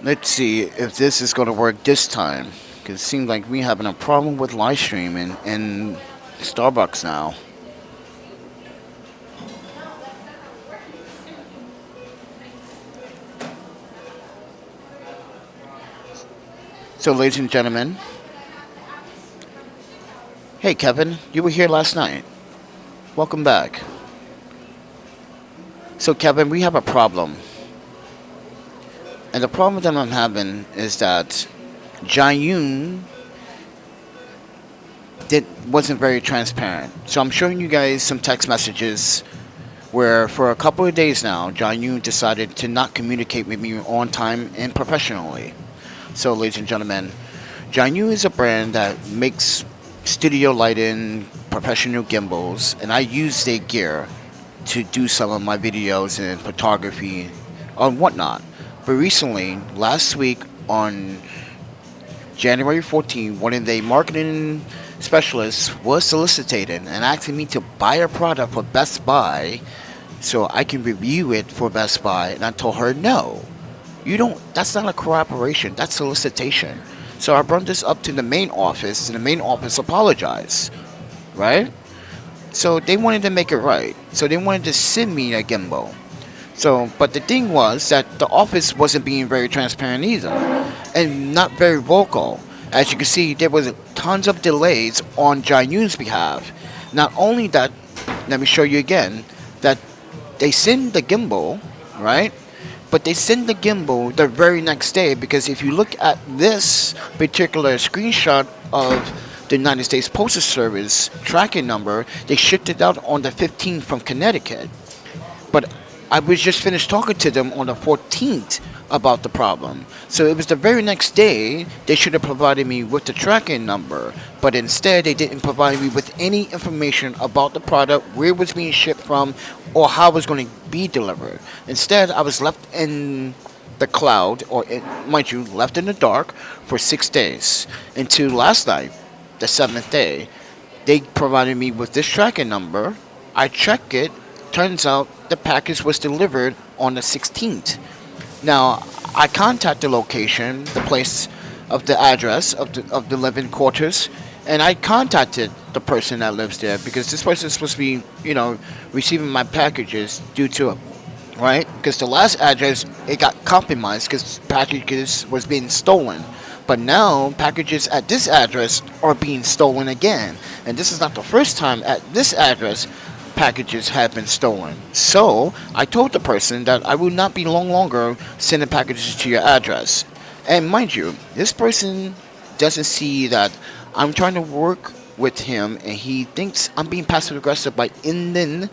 Let's see if this is going to work this time. Because it seems like we're having a problem with live streaming in Starbucks now. So, ladies and gentlemen, hey Kevin, you were here last night. Welcome back. So, Kevin, we have a problem. And the problem that I'm having is that Jayun wasn't very transparent. So I'm showing you guys some text messages where for a couple of days now, Jayun decided to not communicate with me on time and professionally. So, ladies and gentlemen, Jayun is a brand that makes studio lighting, professional gimbals, and I use their gear to do some of my videos and photography and whatnot. But recently, last week on January 14th, one of the marketing specialists was solicited and asking me to buy a product for Best Buy so I can review it for Best Buy. And I told her, no, you don't, that's not a cooperation, that's solicitation. So I brought this up to the main office, and the main office apologized, right? So they wanted to make it right. So they wanted to send me a gimbal. So, but the thing was that the office wasn't being very transparent either, and not very vocal. As you can see, there was tons of delays on Jayun's behalf. Not only that, let me show you again, that they send the gimbal, right? But they send the gimbal the very next day, because if you look at this particular screenshot of the United States Postal Service tracking number, they shipped it out on the 15th from Connecticut. But I was just finished talking to them on the 14th about the problem. So it was the very next day they should have provided me with the tracking number, but instead they didn't provide me with any information about the product, where it was being shipped from, or how it was going to be delivered. Instead, I was left in the cloud, or mind you, left in the dark for 6 days until last night, the 7th day. They provided me with this tracking number. I checked it. Turns out the package was delivered on the 16th. Now, I contacted the location, the place of the address of the living quarters, and I contacted the person that lives there, because this person is supposed to be, receiving my packages due to, right? Because the last address, it got compromised because packages was being stolen. But now packages at this address are being stolen again. And this is not the first time at this address packages have been stolen. So I told the person that I will not be long longer sending packages to your address. And mind you, this person doesn't see that I'm trying to work with him, and he thinks I'm being passive aggressive by ending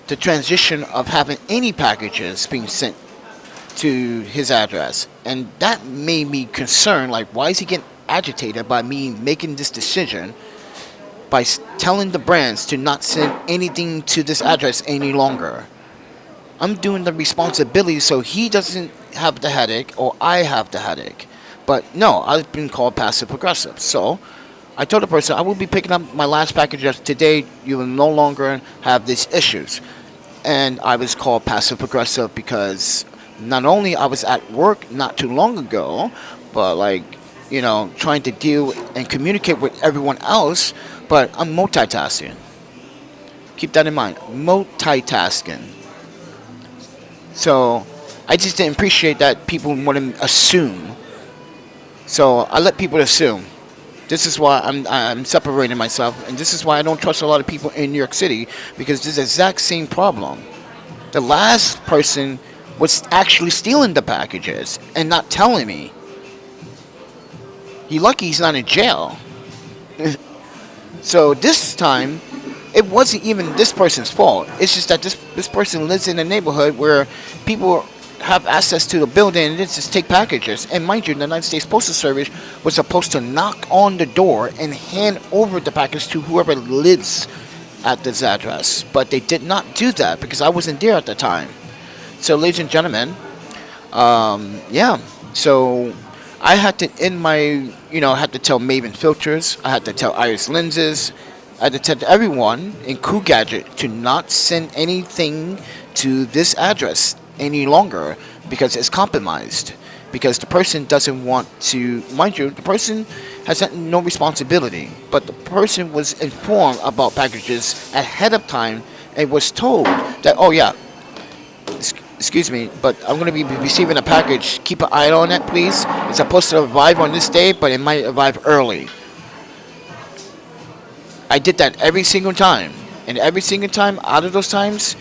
the transition of having any packages being sent to his address. And that made me concerned, like, why is he getting agitated by me making this decision by telling the brands to not send anything to this address any longer? I'm doing the responsibility so he doesn't have the headache or I have the headache. But no, I've been called passive aggressive. So I told the person I will be picking up my last package today. You will no longer have these issues. And I was called passive aggressive because not only I was at work not too long ago, but trying to deal and communicate with everyone else, but I'm multitasking. Keep that in mind. Multitasking. So I just didn't appreciate that people want to assume. So I let people assume. This is why I'm separating myself, and this is why I don't trust a lot of people in New York City, because this is the exact same problem. The last person was actually stealing the packages and not telling me. He lucky he's not in jail. So this time, it wasn't even this person's fault. It's just that this person lives in a neighborhood where people have access to the building and just take packages. And mind you, the United States Postal Service was supposed to knock on the door and hand over the package to whoever lives at this address. But they did not do that because I wasn't there at the time. So, ladies and gentlemen, so I had to end my, I had to tell Maven Filters, I had to tell Iris Lenses, I had to tell everyone in Cool Gadget to not send anything to this address any longer, because it's compromised. Because the person doesn't want to, mind you, the person has no responsibility, but the person was informed about packages ahead of time and was told that, oh yeah, excuse me, but I'm going to be receiving a package. Keep an eye on it, please. It's supposed to arrive on this day, but it might arrive early. I did that every single time. And every single time, out of those times,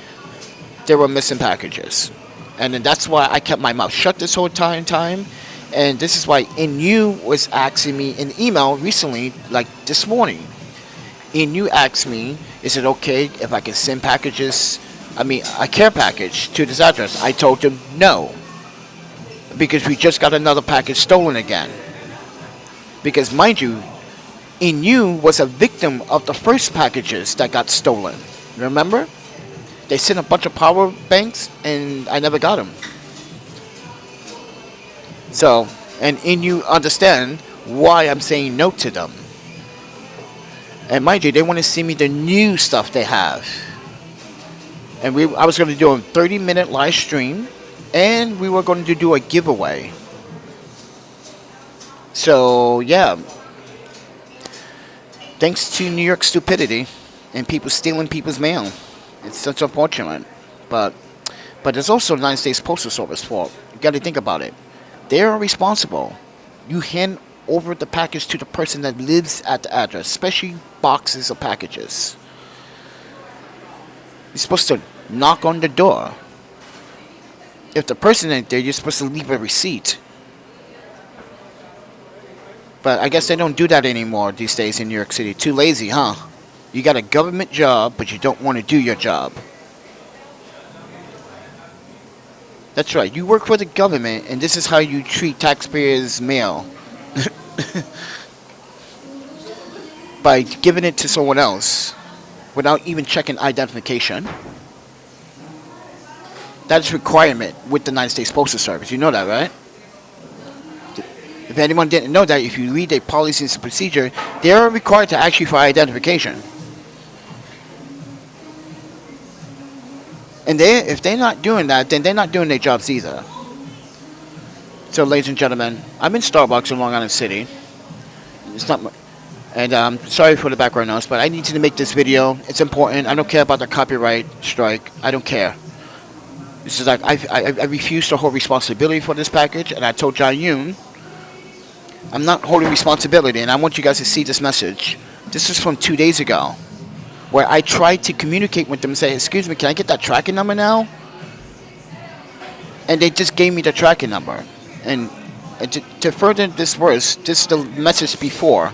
there were missing packages. And then that's why I kept my mouth shut this whole time. And this is why NU was asking me in email recently, like this morning. NU asked me, is it okay if I can send packages, a care package to this address? I told them no. Because we just got another package stolen again. Because mind you, NU was a victim of the first packages that got stolen. Remember? They sent a bunch of power banks and I never got them. So, and NU understand why I'm saying no to them. And mind you, they want to see me the new stuff they have. And I was going to do a 30-minute live stream, and we were going to do a giveaway. So, yeah. Thanks to New York stupidity and people stealing people's mail. It's such unfortunate. But it's also the United States Postal Service fault. You got to think about it. They are responsible. You hand over the package to the person that lives at the address, especially boxes of packages. You're supposed to knock on the door. If the person ain't there, you're supposed to leave a receipt. But I guess they don't do that anymore these days in New York City. Too lazy, huh? You got a government job, but you don't want to do your job. That's right. You work for the government, and this is how you treat taxpayers' mail. By giving it to someone else without even checking identification. That's a requirement with the United States Postal Service. You know that, right? If anyone didn't know that, if you read their policies and procedure, they are required to ask you for identification. And if they're not doing that, then they're not doing their jobs either. So, ladies and gentlemen, I'm in Starbucks in Long Island City. It's not, and sorry for the background noise, but I need to make this video. It's important. I don't care about the copyright strike. I don't care. This is like I refuse to hold responsibility for this package, and I told John Yoon, I'm not holding responsibility, and I want you guys to see this message. This is from 2 days ago, where I tried to communicate with them and say, excuse me, can I get that tracking number now? And they just gave me the tracking number. And to further this worse, this is the message before.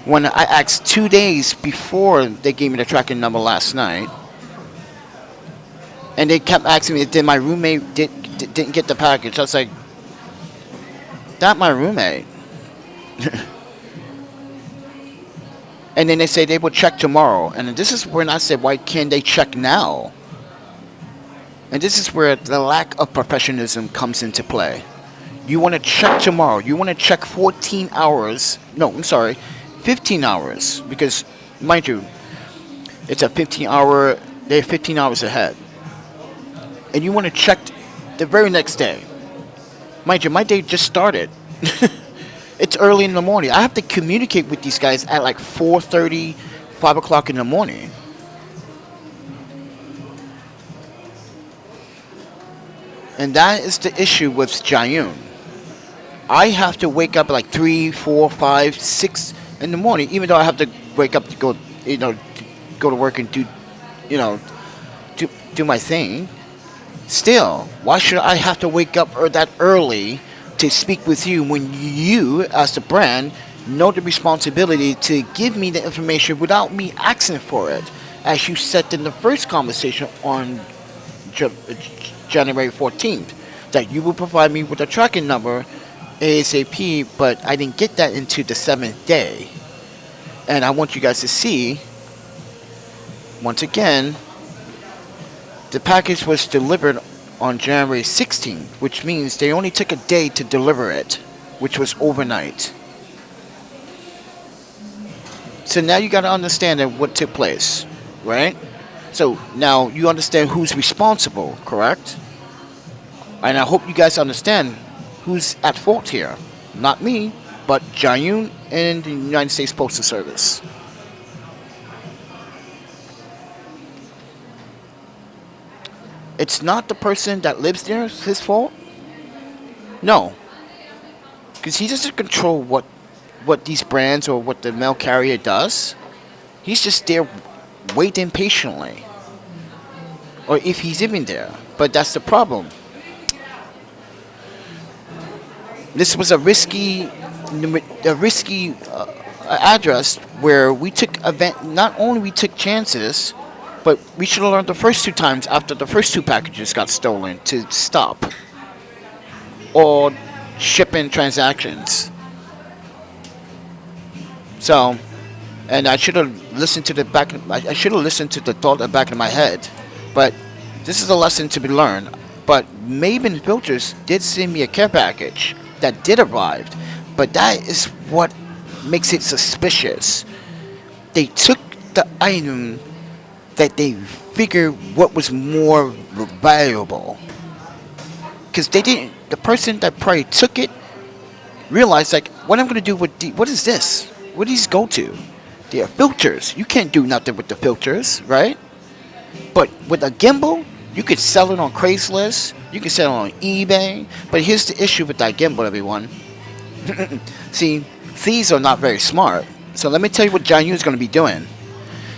When I asked 2 days before they gave me the tracking number last night, and they kept asking me, did my roommate didn't get the package? I was like, not my roommate. And then they say they will check tomorrow. And this is when I said, why can't they check now? And this is where the lack of professionalism comes into play. You want to check tomorrow. You want to check 14 hours. No, I'm sorry, 15 hours. Because, mind you, it's a 15-hour, they're 15 hours ahead. And you want to check the very next day. Mind you, my day just started. It's early in the morning. I have to communicate with these guys at like 4:30, 5 o'clock in the morning. And that is the issue with Jayun. I have to wake up at like 3, 4, 5, 6 in the morning, even though I have to wake up to go, go to work and do my thing. Still, why should I have to wake up that early to speak with you when you, as the brand, know the responsibility to give me the information without me asking for it, as you said in the first conversation on January 14th, that you will provide me with a tracking number ASAP, but I didn't get that into the 7th day. And I want you guys to see, once again, the package was delivered on January 16th, which means they only took a day to deliver it, which was overnight. So now you got to understand what took place, right? So now you understand who's responsible, correct? And I hope you guys understand who's at fault here. Not me, but Jayun and the United States Postal Service. It's not the person that lives there his fault. No, because he doesn't control what these brands or what the mail carrier does. He's just there waiting patiently, or if he's even there. But that's the problem. This was a risky address where we took event. Not only we took chances, but we should have learned the first two times after the first two packages got stolen to stop all shipping transactions. So, and I should have listened to the back. I should have listened to the thought at the back of my head. But this is a lesson to be learned. But Maven Filters did send me a care package that did arrive. But that is what makes it suspicious. They took the item that they figured what was more valuable. Because they didn't. The person that probably took it realized, like, what I'm gonna do with what is this? What do these go to? They are filters. You can't do nothing with the filters, right? But with a gimbal, you could sell it on Craigslist. You can sell it on eBay. But here's the issue with that gimbal, everyone. See, thieves are not very smart. So let me tell you what John Yu is going to be doing.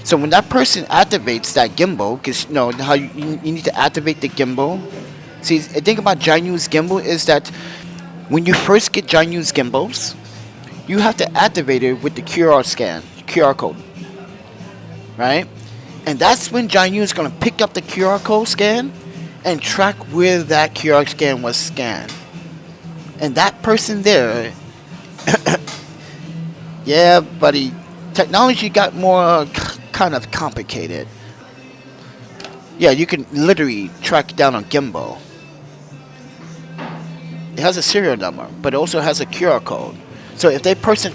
So when that person activates that gimbal, because you know how you need to activate the gimbal. See, the thing about John Yu's gimbal is that when you first get John Yu's gimbals, you have to activate it with the QR code, right? And that's when John Yu is going to pick up the QR code scan and track where that QR scan was scanned. And that person there, yeah, buddy, technology got more kind of complicated. Yeah, you can literally track down a gimbal. It has a serial number, but it also has a QR code. So if that person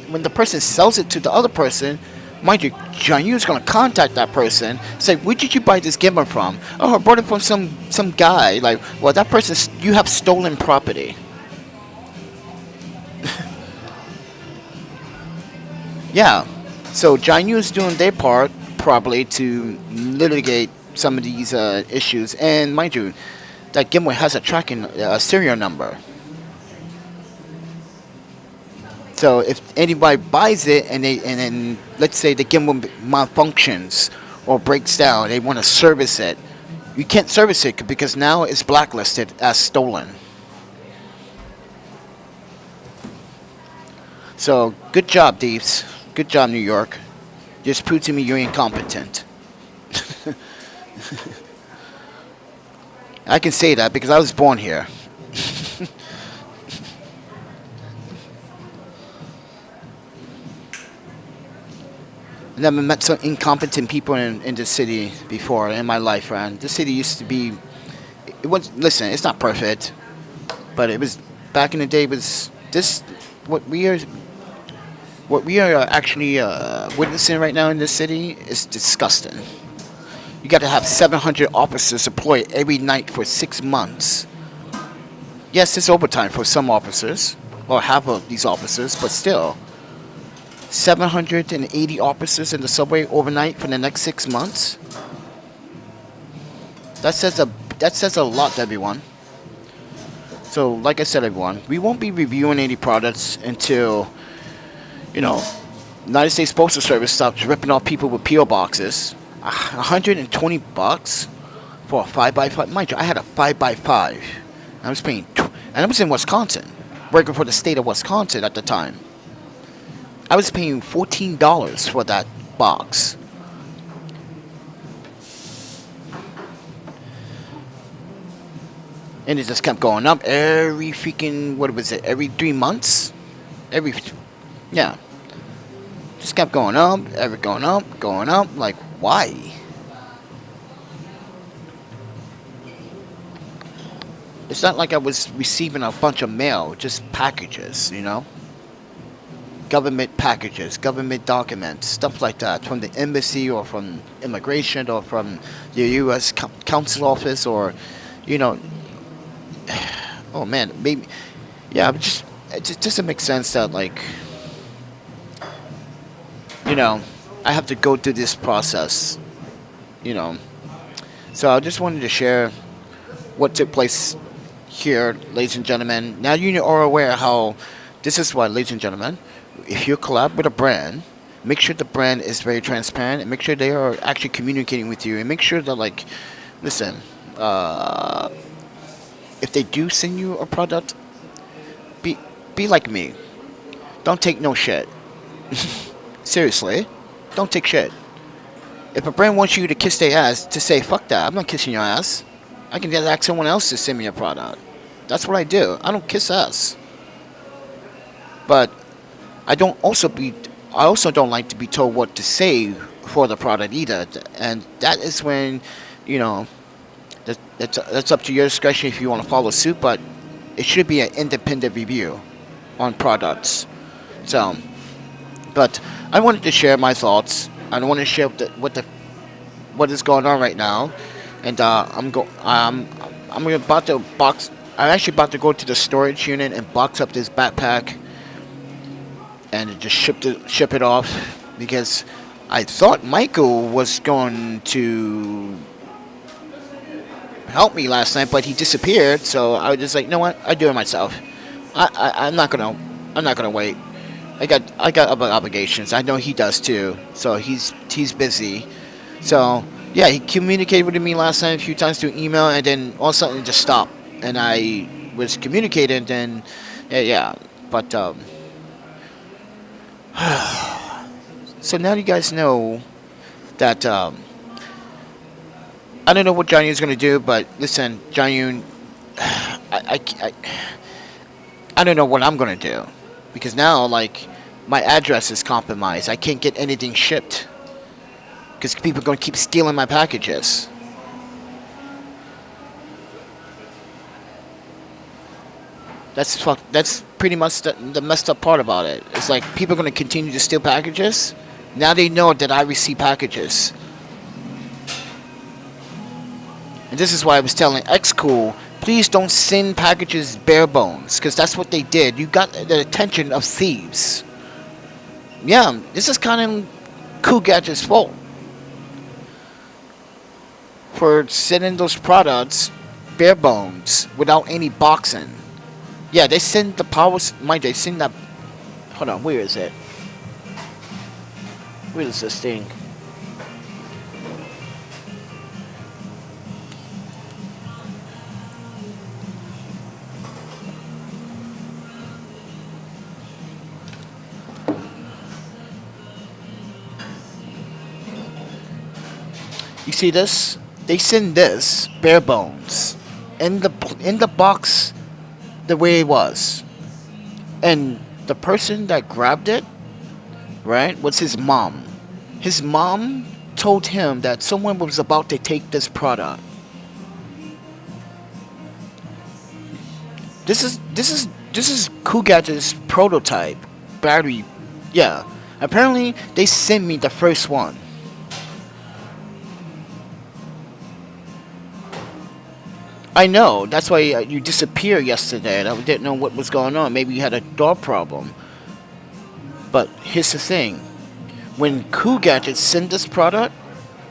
when the person sells it to the other person, mind you, John Yu is going to contact that person, say, where did you buy this gimbal from? Oh, I bought it from some guy. Like, well, that person, you have stolen property. Yeah. So John Yu is doing their part, probably, to litigate some of these issues. And mind you, that gimbal has a tracking serial number. So if anybody buys it and then let's say the gimbal malfunctions or breaks down, they want to service it. You can't service it because now it's blacklisted as stolen. So good job, thieves. Good job, New York. Just prove to me you're incompetent. I can say that because I was born here. I never met some incompetent people in this city before in my life, man. This city used to be. It was. Listen, it's not perfect, but it was back in the day. Was this what we are? What we are actually witnessing right now in this city is disgusting. You got to have 700 officers deployed every night for 6 months. Yes, it's overtime for some officers, or half of these officers, but still. 780 officers in the subway overnight for the next 6 months. That says a lot to everyone. So, like I said, everyone, we won't be reviewing any products until, United States Postal Service stops ripping off people with PO boxes. $120 for a 5x5. Mind you, I had a 5x5. I was paying, and I was in Wisconsin, working for the state of Wisconsin at the time. I was paying $14 for that box. And it just kept going up every freaking, every 3 months? Yeah. Just kept going up, going up. Like, why? It's not like I was receiving a bunch of mail, just packages, government packages, government documents, stuff like that from the embassy or from immigration or from the U.S. Council office or, you know, oh man, maybe, yeah, but just it just doesn't make sense that like, you know, I have to go through this process, you know. So I just wanted to share what took place here, ladies and gentlemen. Now you are aware how this is why, ladies and gentlemen, if you collab with a brand, make sure the brand is very transparent and make sure they are actually communicating with you and make sure that like, listen, if they do send you a product, be like me. Don't take no shit. Seriously, don't take shit. If a brand wants you to kiss their ass, to say fuck that, I'm not kissing your ass. I can just ask someone else to send me a product. That's what I do. I don't kiss ass. But I also don't like to be told what to say for the product either. And that is when, you know, that's up to your discretion if you want to follow suit. But it should be an independent review on products. So, but I wanted to share my thoughts. I want to share what is going on right now, and I'm about to box. I'm actually about to go to the storage unit and box up this backpack, and just ship it off because I thought Michael was going to help me last night, but he disappeared. So I was just like, you know what? I do it myself. I'm not gonna wait. I got other obligations. I know he does too. So he's busy. So yeah, he communicated with me last night a few times through email, and then all of a sudden it just stopped. And I was communicating, then yeah. But so now you guys know that I don't know what John Yoon's gonna do, but listen, John Yoon, I don't know what I'm gonna do because now like my address is compromised. I can't get anything shipped because people are gonna keep stealing my packages. That's pretty much the messed up part about it. It's like people are gonna continue to steal packages. Now they know that I receive packages. And this is why I was telling XCool, please don't send packages bare bones, because that's what they did. You got the attention of thieves. Yeah, this is kind of Cool Gadget's fault for sending those products bare bones without any boxing. Yeah, they send the powers. Mind they send that. Hold on, where is it? Where is this thing? You see this? They send this bare bones in the box the way it was, and the person that grabbed it, right, was his mom. His mom told him that someone was about to take this product. This is Cool Gadget's prototype battery. Yeah, apparently they sent me the first one. I know. That's why you disappeared yesterday, and I didn't know what was going on. Maybe you had a door problem. But here's the thing: when Cool Gadget sent this product,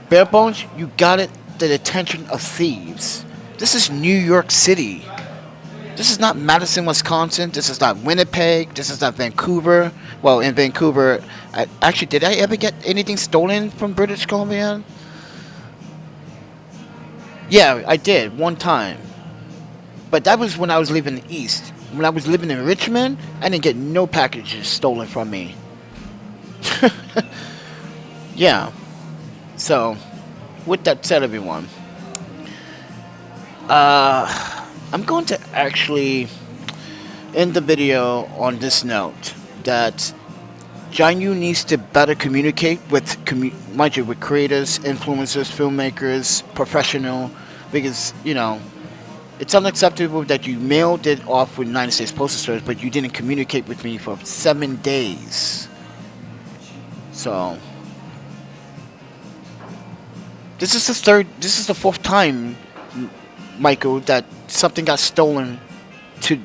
bare bones, you got it. The attention of thieves. This is New York City. This is not Madison, Wisconsin. This is not Winnipeg. This is not Vancouver. Well, in Vancouver, actually, did I ever get anything stolen from British Columbia? Yeah, I did one time. But that was when I was living in the East. When I was living in Richmond, I didn't get no packages stolen from me. Yeah. So, with that said, everyone, I'm going to actually end the video on this note that John Yu needs to better communicate with mind you, with creators, influencers, filmmakers, professional, because you know It's unacceptable that you mailed it off with United States Postal Service, but you didn't communicate with me for 7 days. So this is the fourth time, Michael, that something got stolen to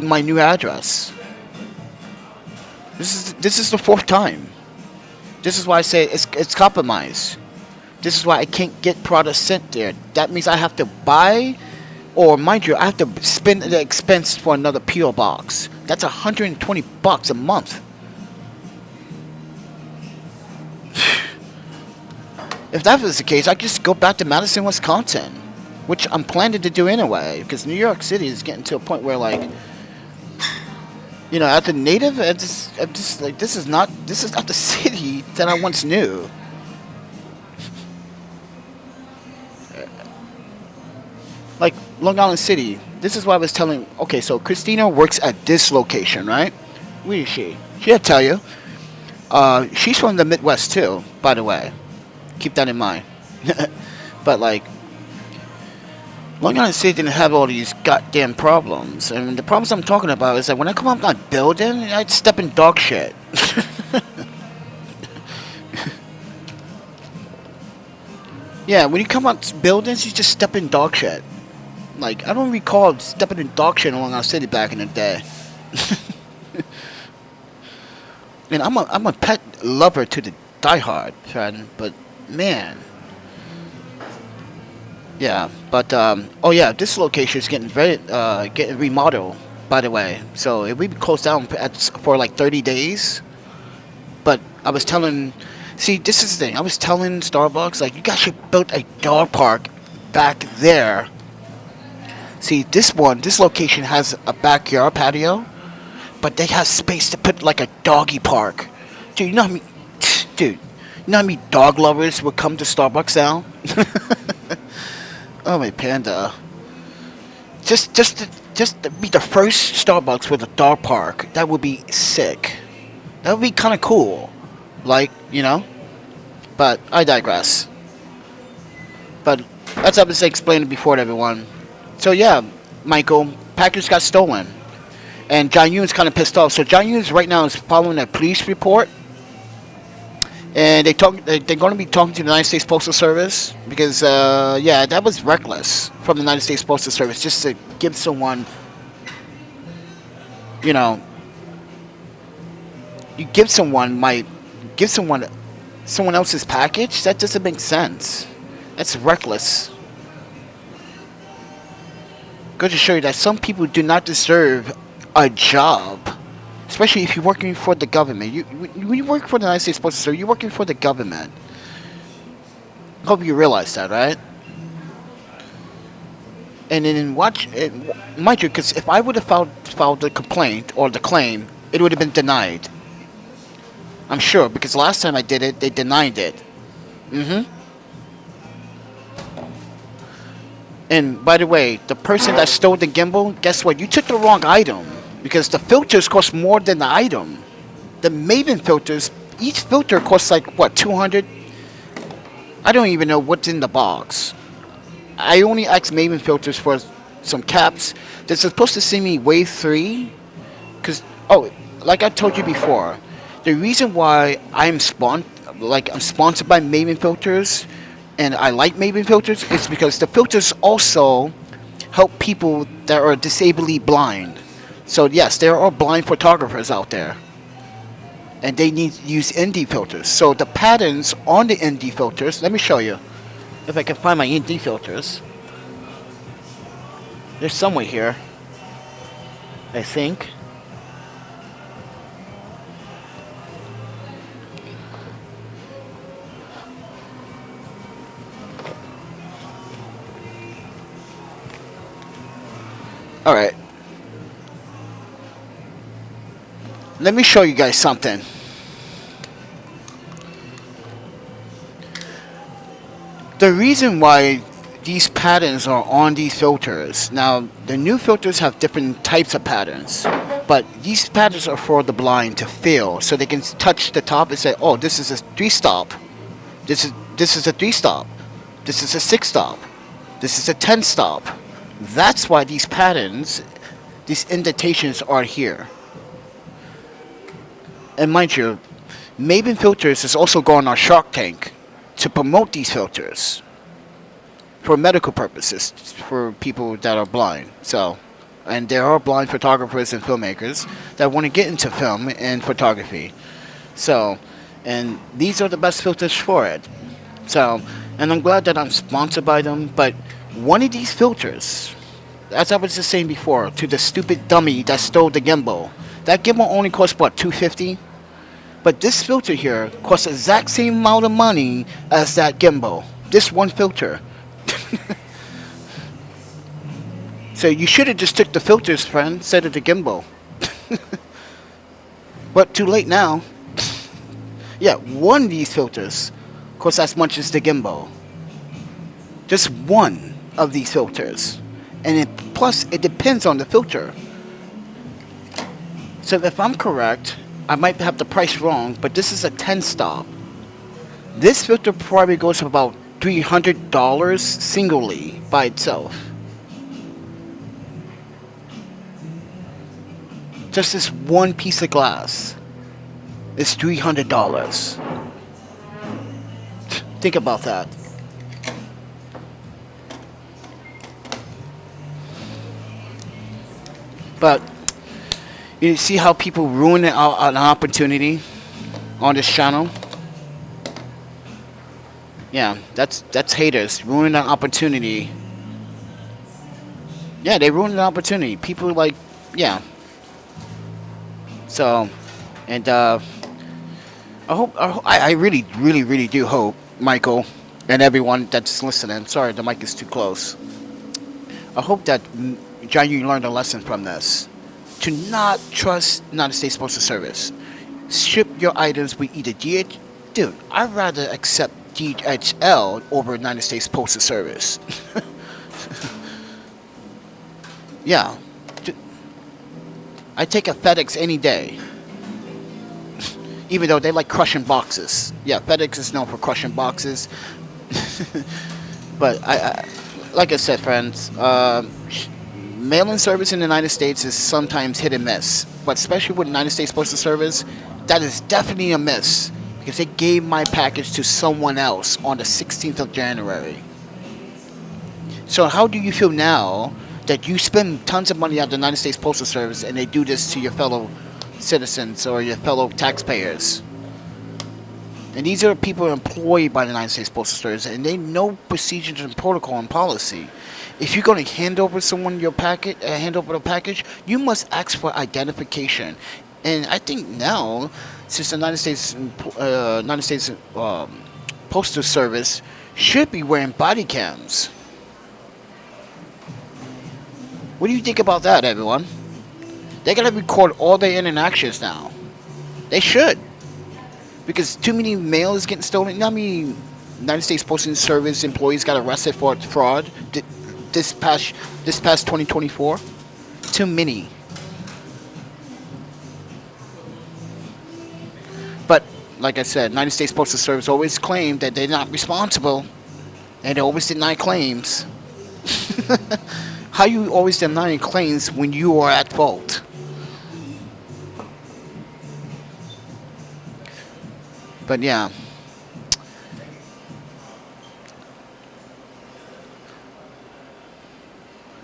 my new address. This is the fourth time. This is why I say it's compromise. This is why I can't get products sent there. That means I have to buy, or mind you, I have to spend the expense for another PO box. That's $120 a month. If that was the case, I could just go back to Madison, Wisconsin, which I'm planning to do anyway, because New York City is getting to a point where, like, you know, as a native, I'm just like, this is not the city that I once knew. Like Long Island City. This is why I was telling. Okay, so Christina works at this location, right? Where is she? She'll tell you. She's from the Midwest too, by the way. Keep that in mind. But like, Long Island City didn't have all these goddamn problems, and the problems I'm talking about is that when I come up my building, I'd step in dog shit. Yeah, when you come out buildings, you just step in dog shit. Like, I don't recall stepping in dog shit in Long Island City back in the day. And I'm a pet lover to the diehard, friend, but man. Yeah, but oh yeah, this location is getting remodeled, by the way. So if we close down for like 30 days, but I was telling, see, this is the thing. I was telling Starbucks, like, you guys should build a dog park back there. See, this location has a backyard patio, but they have space to put like a doggy park. Dude, you know how many, dude, you know how many dog lovers would come to Starbucks now? Oh my panda. Just to be the first Starbucks with a dog park, that would be sick. That would be kind of cool. Like, you know? But I digress. But as I was explaining before to everyone. So yeah, Michael, package got stolen. And John Yoon's kind of pissed off. So John Yoon's right now is following a police report. And they're going to be talking to the United States Postal Service because, yeah, that was reckless from the United States Postal Service just to give someone, you know, someone else's package. That doesn't make sense. That's reckless. Go to show you that some people do not deserve a job. Especially if you're working for the government. When you work for the United States Postal Service, you're working for the government. Hope you realize that, right? And then mind you, because if I would have filed the complaint or the claim, it would have been denied. I'm sure, because last time I did it, they denied it. And by the way, the person that stole the gimbal, guess what? You took the wrong item. Because the filters cost more than the item. The Maven filters, each filter costs like, what, 200? I don't even know what's in the box. I only asked Maven filters for some caps. They're supposed to send me Wave 3. Because, oh, like I told you before, the reason why I'm sponsored by Maven filters, and I like Maven filters, is because the filters also help people that are disably blind. So yes, there are blind photographers out there, and they need to use ND filters. So the patterns on the ND filters, let me show you, if I can find my ND filters. There's somewhere here, I think. All right. Let me show you guys something. The reason why these patterns are on these filters, now the new filters have different types of patterns, but these patterns are for the blind to feel, so they can touch the top and say, oh, this is a 3-stop, this is a 3-stop, this is a 6-stop, this is a 10-stop. That's why these patterns, these indentations are here. And mind you, Maven Filters is also going on Shark Tank to promote these filters for medical purposes for people that are blind. So, and there are blind photographers and filmmakers that want to get into film and photography. So, and these are the best filters for it. So, and I'm glad that I'm sponsored by them. But one of these filters, as I was just saying before, to the stupid dummy that stole the gimbal, that gimbal only costs what, $250? But this filter here costs the exact same amount of money as that gimbal. This one filter. So you should have just took the filters, friend, instead of the gimbal. But too late now. Yeah, one of these filters costs as much as the gimbal. Just one of these filters. And plus, it depends on the filter. So if I'm correct, I might have the price wrong, but this is a 10 stop. This filter probably goes for about $300 singly by itself. Just this one piece of glass is $300. Think about that. But you see how people ruin an opportunity on this channel? Yeah, that's haters ruining an opportunity. Yeah, they ruined an opportunity. People like, yeah. So, and I really, really, really do hope, Michael, and everyone that's listening. Sorry, the mic is too close. I hope that John, you learned a lesson from this. To not trust United States Postal Service. Ship your items with either DHL. Dude, I'd rather accept DHL over United States Postal Service. Yeah. I take a FedEx any day. Even though they like crushing boxes. Yeah, FedEx is known for crushing boxes. But like I said, friends, mail-in service in the United States is sometimes hit and miss, but especially with United States Postal Service, that is definitely a miss because they gave my package to someone else on the 16th of January. So how do you feel now that you spend tons of money on the United States Postal Service and they do this to your fellow citizens or your fellow taxpayers? And these are people employed by the United States Postal Service, and they know procedures and protocol and policy. If you're going to hand over someone your packet, hand over the package, you must ask for identification. And I think now, since the United States Postal Service should be wearing body cams. What do you think about that, everyone? They're going to record all their interactions now. They should. Because too many mail is getting stolen. You know how many United States Postal Service employees got arrested for fraud this past 2024? Too many. But like I said, United States Postal Service always claimed that they're not responsible, and they always deny claims. How you always denying claims when you are at fault? But yeah.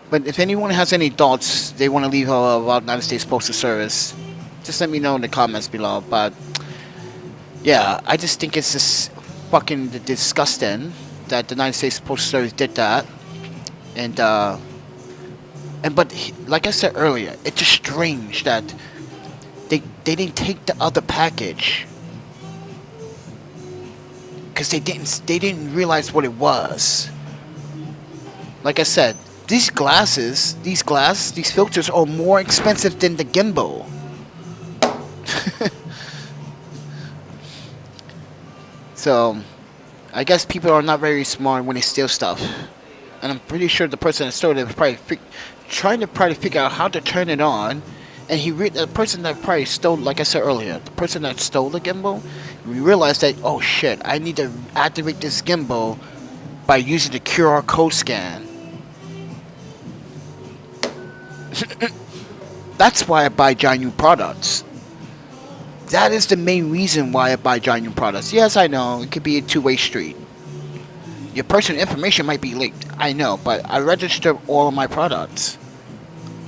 But if anyone has any thoughts they want to leave about United States Postal Service, just let me know in the comments below. But yeah, I just think it's just fucking disgusting that the United States Postal Service did that. But like I said earlier, it's just strange that they didn't take the other package. Because they didn't realize what it was. Like I said, these filters are more expensive than the gimbal. So, I guess people are not very smart when they steal stuff. And I'm pretty sure the person that stole it was probably trying to figure out how to turn it on. And the person that probably stole, like I said earlier, the person that stole the gimbal, we realized that, oh shit, I need to activate this gimbal by using the QR code scan. That's why I buy Giant products. That is the main reason why I buy Giant products. Yes, I know it could be a two-way street. Your personal information might be leaked. I know, but I register all of my products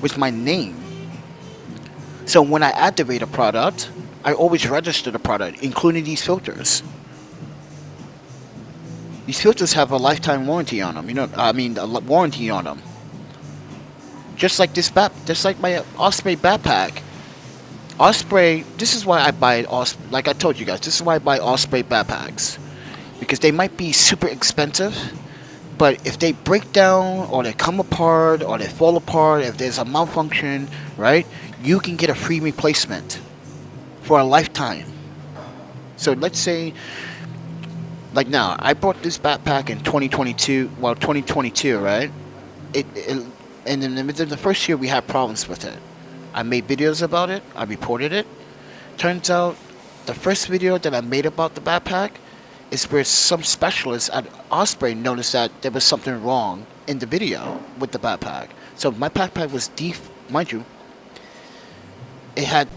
with my name. So when I activate a product, I always register the product, including these filters. These filters have a lifetime warranty on them. Warranty on them. Just like my Osprey backpack. Osprey. This is why I buy Osprey. Like I told you guys, this is why I buy Osprey backpacks, because they might be super expensive, but if they break down or they come apart or they fall apart, if there's a malfunction, right, you can get a free replacement for a lifetime. So let's say, like now, I bought this backpack in 2022. Well, 2022, right? And in the first year, we had problems with it. I made videos about it. I reported it. Turns out, the first video that I made about the backpack is where some specialists at Osprey noticed that there was something wrong in the video with the backpack. So my backpack was mind you, it had,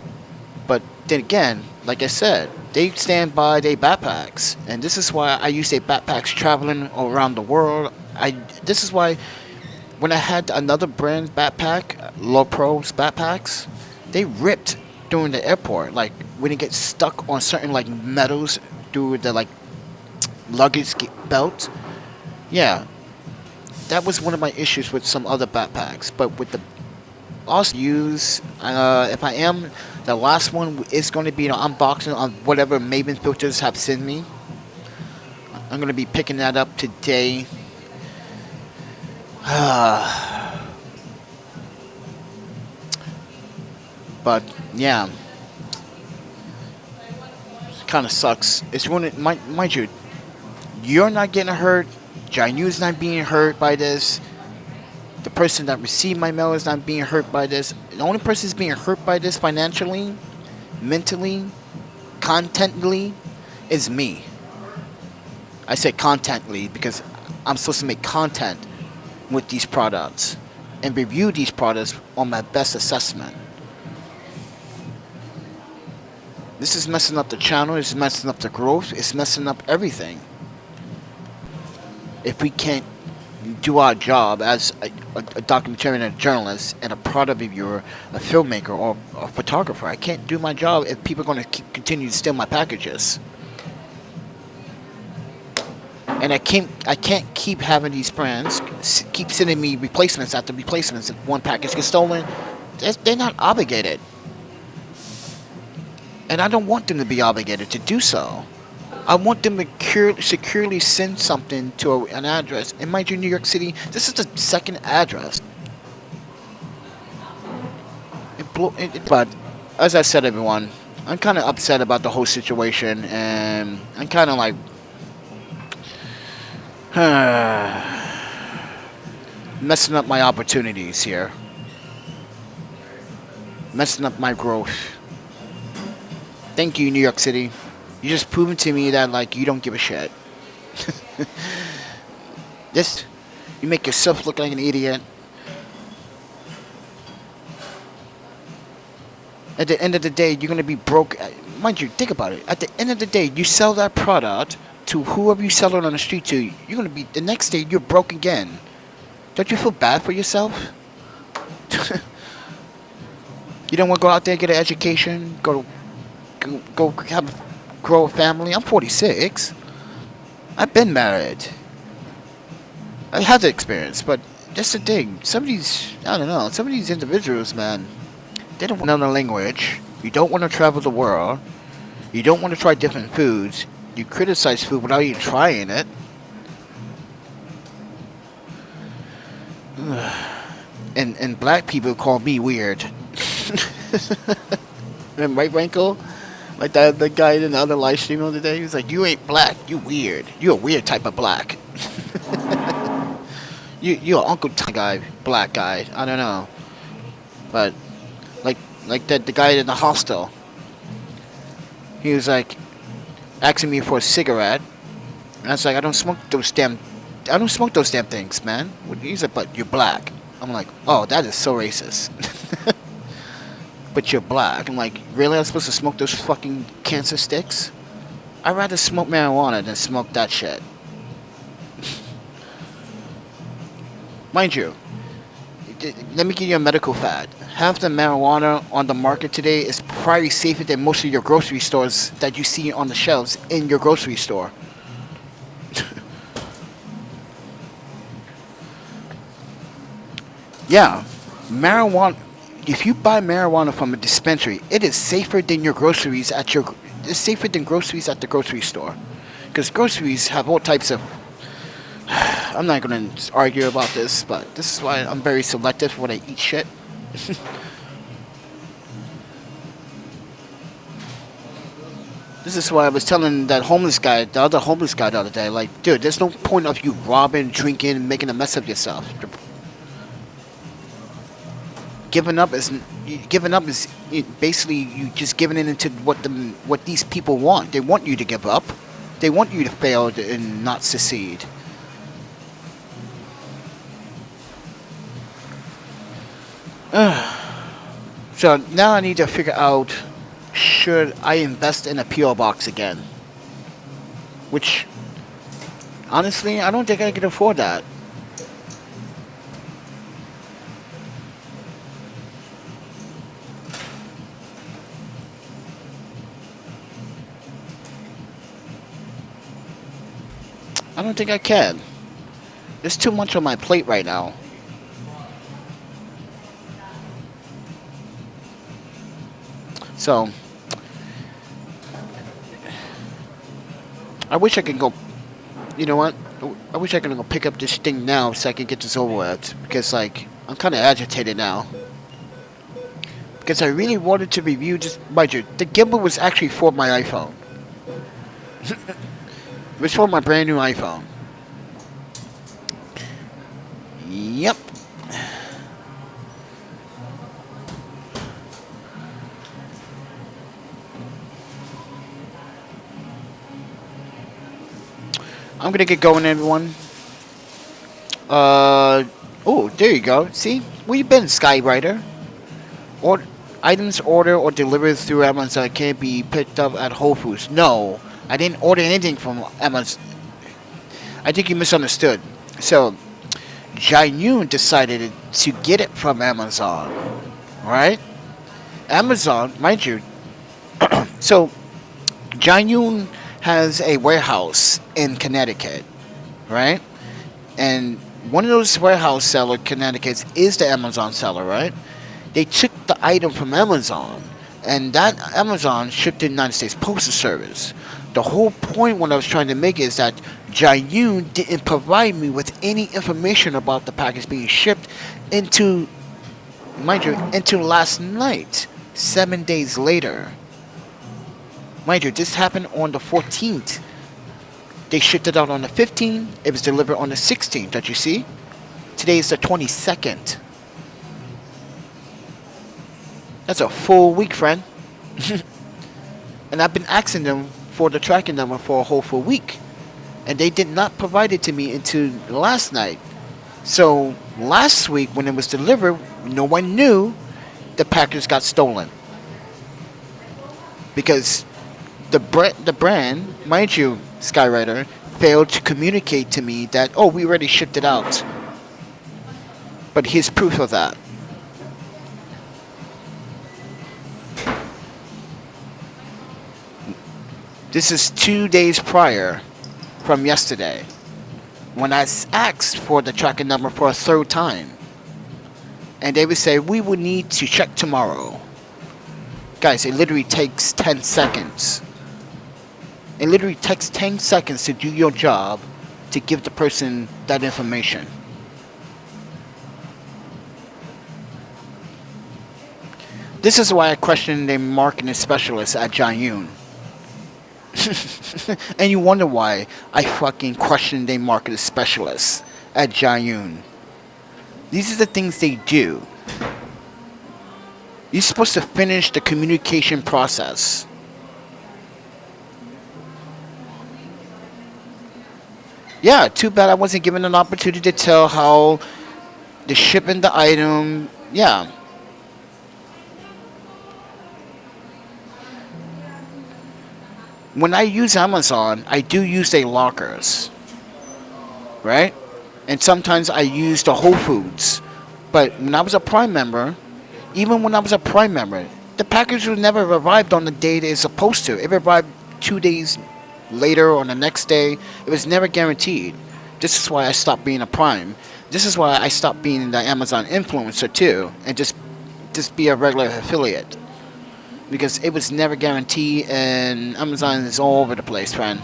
but then again, like I said, they stand by their backpacks, and this is why I use their backpacks traveling around the world. This is why when I had another brand backpack, Low Pros backpacks, they ripped during the airport. Like when it gets stuck on certain like metals through the like luggage belt. Yeah, that was one of my issues with some other backpacks. But with the also use, if I am, the last one is going to be an unboxing on whatever Maven filters have sent me. I'm going to be picking that up today. But yeah, kind of sucks. It's one, mind you, you're not getting hurt. Jainu's not being hurt by this. The person that received my mail is not being hurt by this. The only person who's being hurt by this financially, mentally, contently, is me. I say contently because I'm supposed to make content with these products and review these products on my best assessment. This is messing up the channel. It's messing up the growth. It's messing up everything. If we can't do our job as a documentarian, a journalist, and a product reviewer, a filmmaker, or a photographer, I can't do my job if people are going to continue to steal my packages. And I can't keep having these brands keep sending me replacements after replacements. If one package gets stolen, they're not obligated. And I don't want them to be obligated to do so. I want them to securely send something to an address. And mind you, New York City, this is the second address. But as I said, everyone, I'm kind of upset about the whole situation, and I'm kind of like messing up my opportunities here, messing up my growth. Thank you, New York City. You just proven to me that like you don't give a shit. You make yourself look like an idiot. At the end of the day, you're gonna be broke. Mind you, think about it. At the end of the day, you sell that product to whoever you sell it on the street to. You're gonna be the next day. You're broke again. Don't you feel bad for yourself? You don't want to go out there, get an education, go grow a family. I'm 46. I've been married. I have the experience, but that's the thing. Some of these individuals, man, they don't want another language. You don't want to travel the world. You don't want to try different foods. You criticize food without even trying it. And black people call me weird. And right, Rankle? Like the guy in the other live stream the other day, he was like, "You ain't black, you weird. You a weird type of black." you an Uncle guy, black guy. I don't know, but like the guy in the hostel. He was like asking me for a cigarette, and I was like, I don't smoke those damn things, man. He's like, "But you're black." I'm like, oh, that is so racist. But you're black. I'm like, really? I'm supposed to smoke those fucking cancer sticks? I'd rather smoke marijuana than smoke that shit. Mind you, let me give you a medical fact. Half the marijuana on the market today is probably safer than most of your grocery stores that you see on the shelves in your grocery store. Yeah, marijuana. If you buy marijuana from a dispensary, it is safer than your groceries at your. It's safer than groceries at the grocery store, because groceries have all types of. I'm not gonna argue about this, but this is why I'm very selective when I eat shit. This is why I was telling that homeless guy, the other homeless guy the other day, like, dude, there's no point of you robbing, drinking, making a mess of yourself. Giving up is basically you just giving in into what these people want. They want you to give up. They want you to fail and not succeed. So now I need to figure out, should I invest in a PO box again? Which, honestly, I don't think I can afford that. I don't think I can. There's too much on my plate right now. So, I wish I could go. You know what? I wish I could go pick up this thing now so I can get this over with. Because, like, I'm kind of agitated now. Because I really wanted to review this. Mind you, the gimbal was actually for my iPhone. It was for my brand new iPhone. Yep. I'm gonna get going, everyone. Oh, there you go. See? Where you been, Skywriter? Or items ordered or delivered through Amazon can't be picked up at Whole Foods. No, I didn't order anything from Amazon. I think you misunderstood. So, Jayun decided to get it from Amazon, right? Amazon, mind you. So, Jayun has a warehouse in Connecticut, right? And one of those warehouse seller Connecticut's is the Amazon seller, right? They took the item from Amazon, and that Amazon shipped to the United States Postal Service. The whole point what I was trying to make is that Jayun didn't provide me with any information about the package being shipped into, mind you, into last night, 7 days later. Mind you, this happened on the 14th. They shipped it out on the 15th. It was delivered on the 16th. Don't you see? Today is the 22nd. That's a full week, friend. And I've been asking them for the tracking number for a whole full week. And they did not provide it to me until last night. So last week when it was delivered, no one knew the package got stolen. Because the brand, mind you, Skywriter, failed to communicate to me that, oh, we already shipped it out. But here's proof of that. This is 2 days prior from yesterday, when I asked for the tracking number for a third time. And they would say, we would need to check tomorrow. Guys, it literally takes 10 seconds. It literally takes 10 seconds to do your job to give the person that information. This is why I question the marketing specialist at Jayun. And you wonder why I fucking question the marketing specialists at Jayun. These are the things they do. You're supposed to finish the communication process. Yeah, too bad I wasn't given an opportunity to tell how the shipping the item. Yeah. When I use Amazon, I do use their lockers, right? And sometimes I use the Whole Foods. But when I was a Prime member, even when I was a Prime member, the package was never arrived on the day it's supposed to. It arrived 2 days later or the next day. It was never guaranteed. This is why I stopped being a Prime. This is why I stopped being the Amazon influencer too, and just be a regular affiliate. Because it was never guaranteed, and Amazon is all over the place, friend.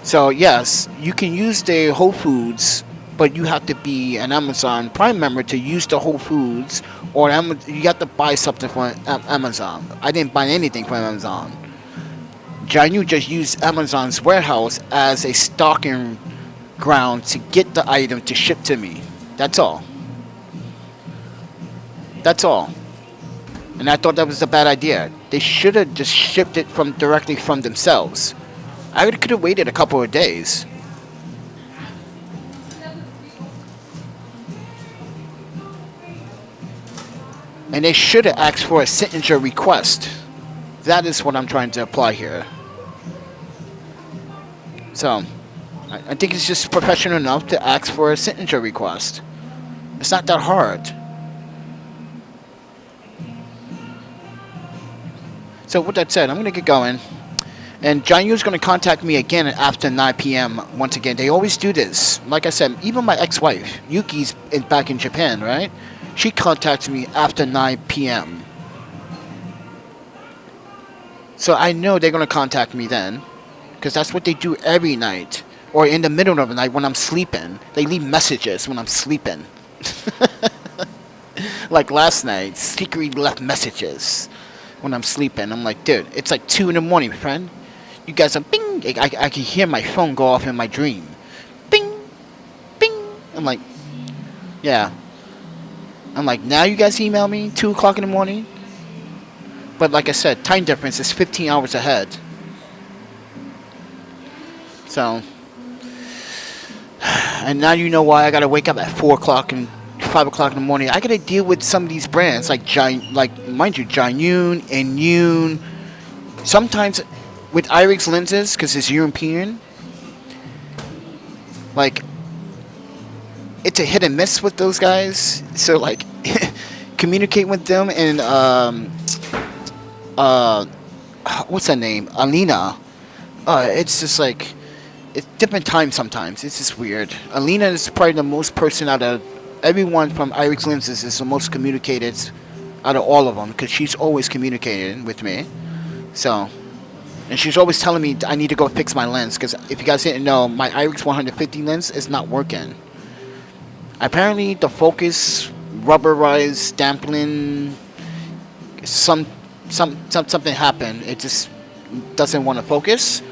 So yes, you can use the Whole Foods, but you have to be an Amazon Prime member to use the Whole Foods, or you have to buy something from Amazon. I didn't buy anything from Amazon. Janu just used Amazon's warehouse as a stocking ground to get the item to ship to me. That's all. That's all. And I thought that was a bad idea. They should have just shipped it from directly from themselves. I could have waited a couple of days. And they should have asked for a signature request. That is what I'm trying to apply here. So, I think it's just professional enough to ask for a signature request. It's not that hard. So with that said, I'm going to get going. And John Yu's going to contact me again after 9 p.m. once again. They always do this. Like I said, even my ex-wife, Yuki's back in Japan, right? She contacts me after 9 p.m. So I know they're going to contact me then. Because that's what they do every night. Or in the middle of the night when I'm sleeping. They leave messages when I'm sleeping. Like last night, secretly left messages when I'm sleeping. I'm like, dude, it's like 2 in the morning, friend. You guys are bing. I can hear my phone go off in my dream. Bing, bing. I'm like, yeah. I'm like, now you guys email me 2 o'clock in the morning. But like I said, time difference is 15 hours ahead. So, and now you know why I gotta wake up at 4 o'clock and 5 o'clock in the morning. I gotta deal with some of these brands like mind you, Janyun and Yoon. Sometimes with Irix lenses, because it's European, like it's a hit and miss with those guys. So like communicate with them and what's her name? Alina. It's just like it's different times sometimes. It's just weird. Alina is probably the most person out of everyone from Irix lenses is the most communicated out of all of them because she's always communicating with me. So, and she's always telling me I need to go fix my lens because if you guys didn't know, my Irix 150 lens is not working. Apparently, the focus rubberized stamping, something happened. It just doesn't want to focus.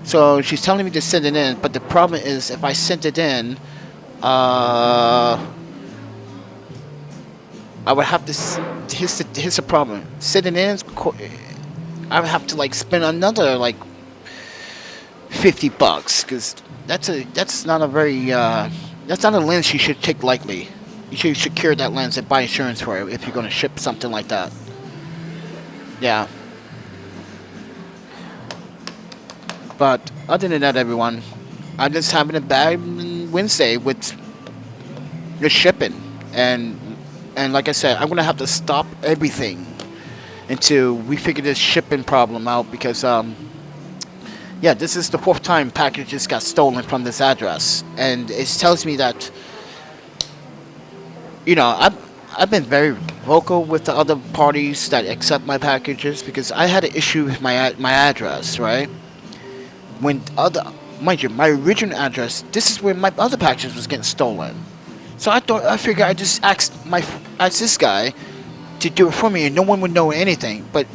So she's telling me to send it in, but the problem is if I sent it in, I would have to. Here's the problem. Send it in, I would have to like spend another like $50 because that's not a very that's not a lens you should take lightly. You should secure that lens and buy insurance for it if you're going to ship something like that. Yeah. But other than that, everyone, I'm just having a bad Wednesday with the shipping, and like I said, I'm gonna have to stop everything until we figure this shipping problem out because yeah, this is the 4th time packages got stolen from this address, and it tells me that I've been very vocal with the other parties that accept my packages because I had an issue with my address, right? When mind you, my original address, this is where my other packages was getting stolen. So I figured I just asked this guy to do it for me, and no one would know anything. But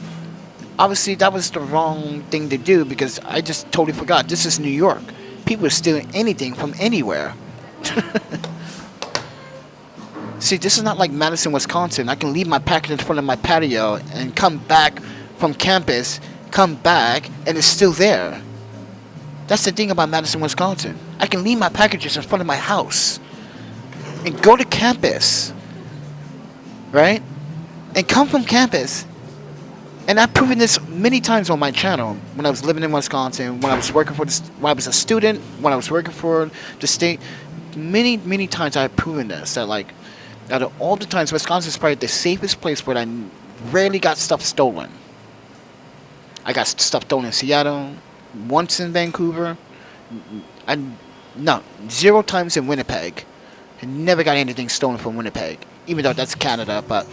obviously, that was the wrong thing to do because I just totally forgot. This is New York. People are stealing anything from anywhere. See, this is not like Madison, Wisconsin. I can leave my package in front of my patio and come back from campus, come back, and it's still there. That's the thing about Madison, Wisconsin. I can leave my packages in front of my house and go to campus, right? And come from campus. And I've proven this many times on my channel. When I was living in Wisconsin, when I was working for when I was a student, when I was working for the state, many times I've proven this. That like, out of all the times, Wisconsin is probably the safest place where I rarely got stuff stolen. I got stuff stolen in Seattle, once in Vancouver, no, 0 times in Winnipeg. I never got anything stolen from Winnipeg, even though that's Canada, but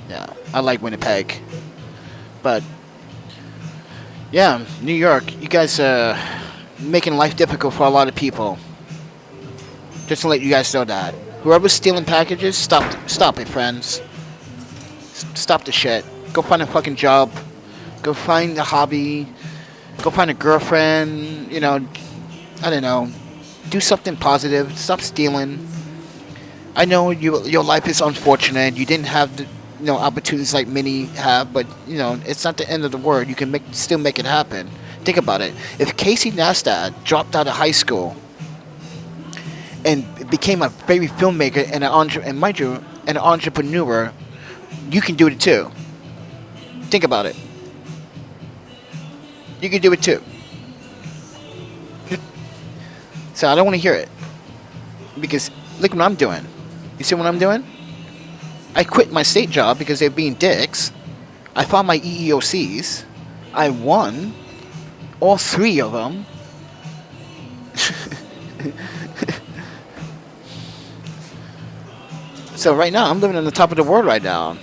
yeah, I like Winnipeg. But yeah, New York, you guys are making life difficult for a lot of people. Just to let you guys know that. Whoever's stealing packages, stop it, friends. Stop the shit. Go find a fucking job. Go find a hobby. Go find a girlfriend. You know, I don't know. Do something positive. Stop stealing. I know your life is unfortunate. You didn't have the opportunities like many have, but it's not the end of the world. You can still make it happen. Think about it. If Casey Neistat dropped out of high school and became a baby filmmaker and an entrepreneur, you can do it too. Think about it. You can do it too. So I don't want to hear it. Because look what I'm doing. You see what I'm doing? I quit my state job because they're being dicks. I filed my EEOCs. I won all 3 of them. So right now, I'm living on the top of the world right now.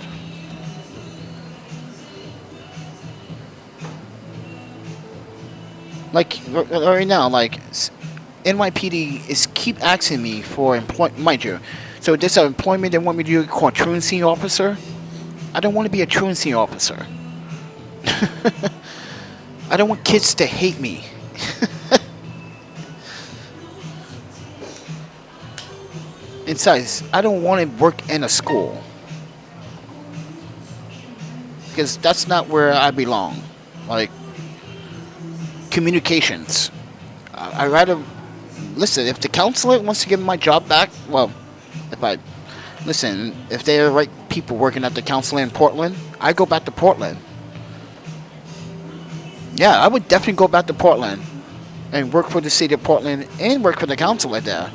Like, right now, like, NYPD is keep asking me for employment, mind you. So this employment they want me to do called truancy officer. I don't want to be a truancy officer. I don't want kids to hate me. Besides, I don't want to work in a school. Because that's not where I belong. Like, communications. I'd rather... Listen, if the counselor wants to give me my job back, well, if they're the right people working at the counselor in Portland, I go back to Portland. Yeah, I would definitely go back to Portland and work for the city of Portland and work for the counselor there.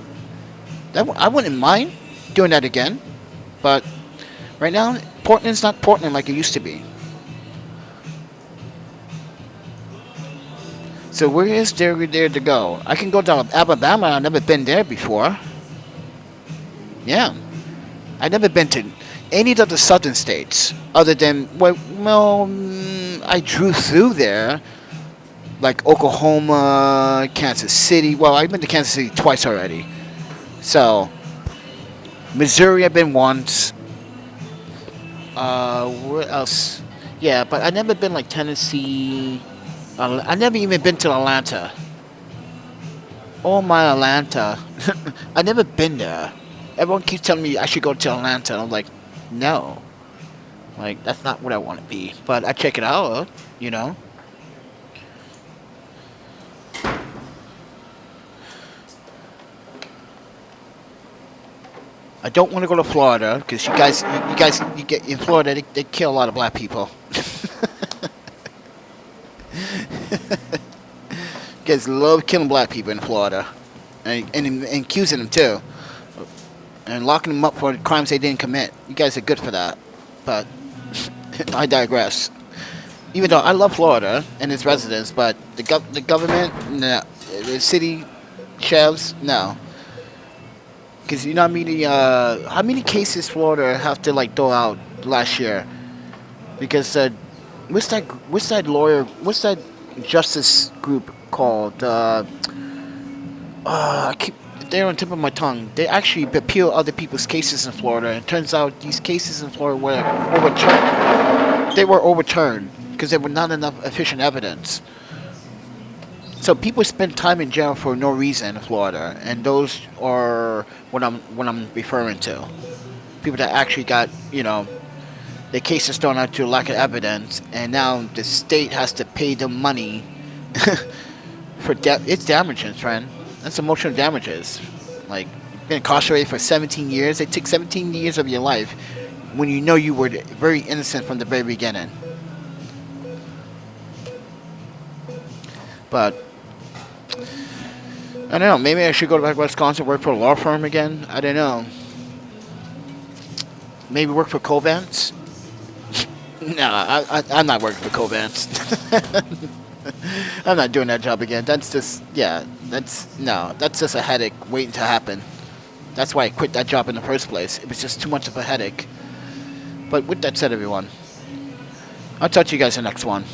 I wouldn't mind doing that again, but right now, Portland's not Portland like it used to be. So where is there to go? I can go down to Alabama. I've never been there before. Yeah. I've never been to any of the southern states other than, I drew through there. Like Oklahoma, Kansas City. Well, I've been to Kansas City twice already. So, Missouri I've been once. Where else? Yeah, but I've never been like Tennessee. I've never even been to Atlanta. Oh my Atlanta. I've never been there. Everyone keeps telling me I should go to Atlanta. And I'm like, no. Like, that's not what I want to be. But I check it out, I don't want to go to Florida because you get in Florida. They kill a lot of black people. You guys love killing black people in Florida, and accusing them too, and locking them up for crimes they didn't commit. You guys are good for that, but I digress. Even though I love Florida and its residents, but the government, no, the city chefs, no. Because you know how many cases Florida have to like throw out last year? Because what's that justice group called? They're on tip of my tongue. They actually appeal other people's cases in Florida, and it turns out these cases in Florida were overturned. They were overturned because there were not enough efficient evidence. So people spend time in jail for no reason in Florida, and those are what I'm referring to. People that actually got their cases thrown out to lack of evidence, and now the state has to pay them money It's damages, friend. That's emotional damages. Like, been incarcerated for 17 years. They took 17 years of your life when you know you were very innocent from the very beginning. But I don't know. Maybe I should go back to Wisconsin, work for a law firm again. I don't know. Maybe work for Covance. No, I'm not working for Covance. I'm not doing that job again. That's just, yeah, that's just a headache waiting to happen. That's why I quit that job in the first place. It was just too much of a headache. But with that said, everyone, I'll talk to you guys in the next one.